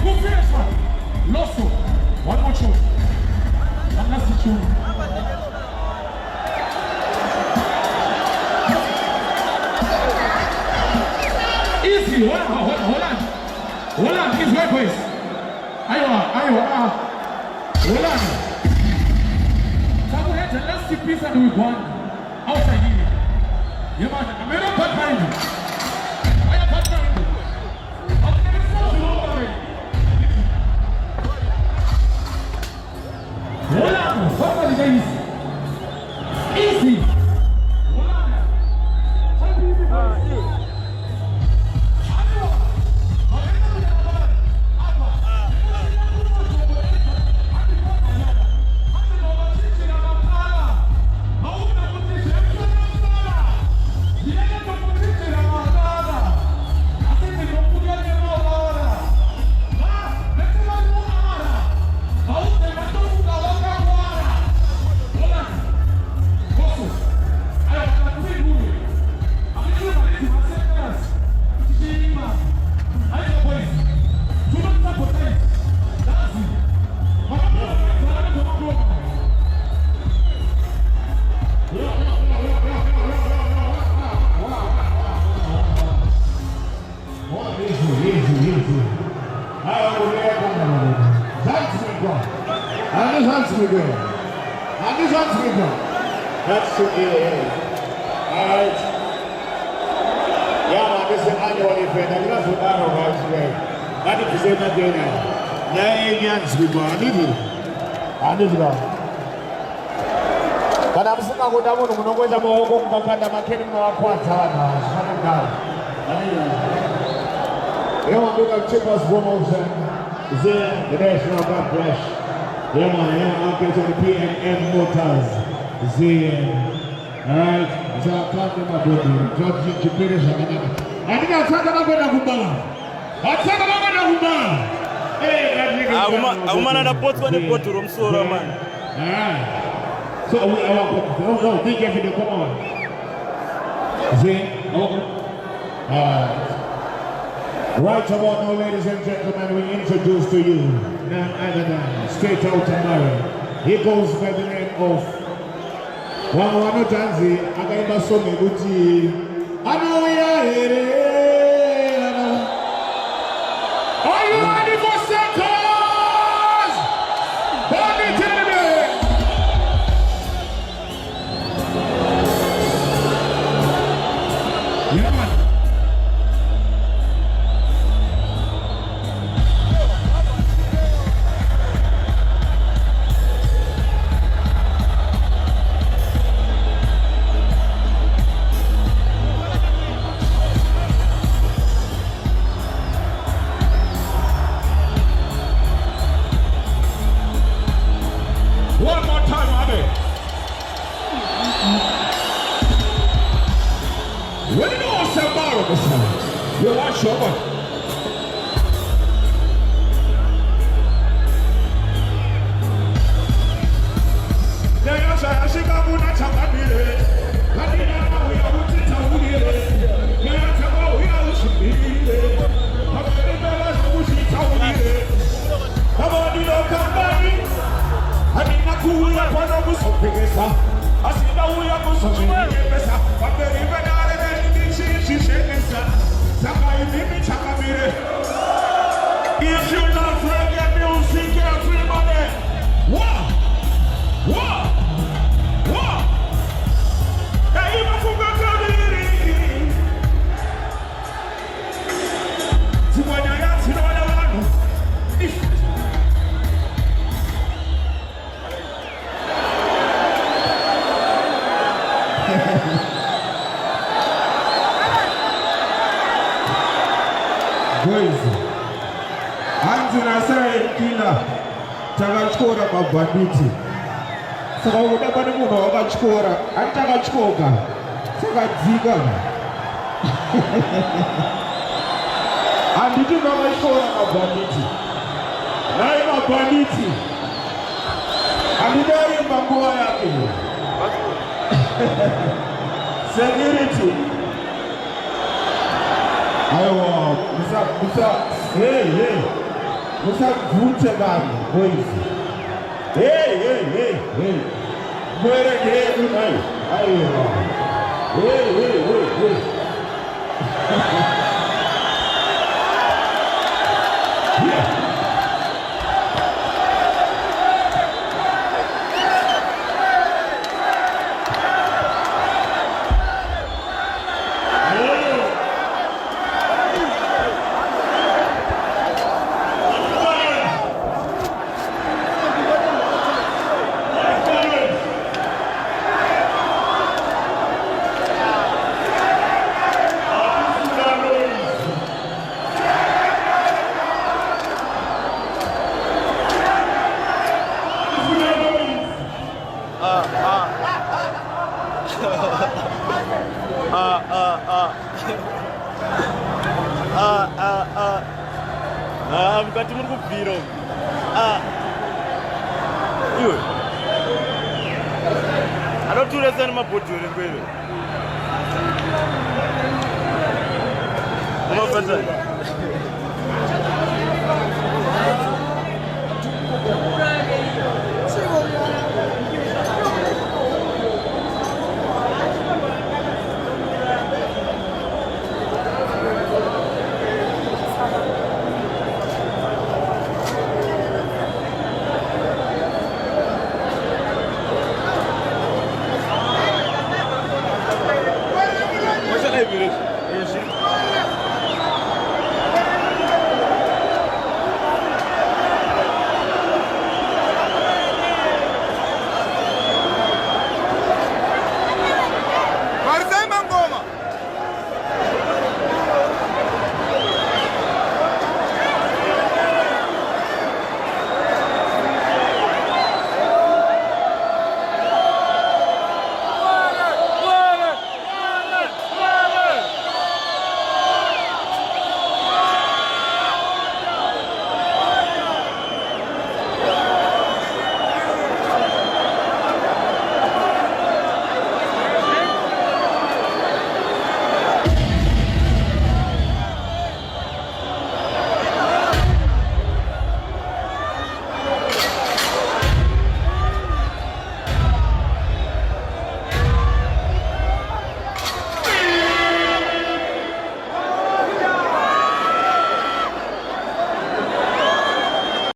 Who finished one? Loso. One more tune. One last tune. Easy. Hold on. Please wait, please. Iowa. Hold on. So go ahead and let's see peace and we go on outside here. Yeah, man. I'm going to put behind you. I am put behind you. I'm going to stop you over it. Hold on. Somebody guys. Easy. Hold on. That's to Alright. Yeah, man, this is an annual event. I'm not so bad about today. I need to say that day now. Yeah, aliens, people. I need to go. But I'm saying, I'm going to go to the kidding more quite hard. You want to look at Chippers promotion? The National Backlash. Yeah, man, I'll get to the PNM Motors. Alright, so I'll come to my brother. George Chippers. I think I'll talk about Gubala. Woman na pot when put room so man. Alright. So no, be careful, come on. Right about now, ladies and gentlemen, we introduce to you none other than Straight Out Mary. He goes by the name of Wano Tanzi, Agaima Someguti. I know we are here. Are you ready for seconds? Bobby, tell me. Yeah, man. One more time, Abby. When you know what's a bar of this one, you watch your one. If you love reggae music, everybody, what? Hey, you forgot to do it. See what I got, see what I want. Boys, Anzina say kila takachukura mabanditi. Saka udabane munhu wakachukura, atakachikoka. Saka dzika. Anditi vakachukura mabanditi. Nai mabanditi. Andidai manguva yake. Security. Aiwa, Musa, hey. Musavhute vanhu boys. Hey. Muere hedu mai. Aiwa. Hey. Yeah. Mukati muri kubvira iwe anoturesa nemabhodhori mberi umabatana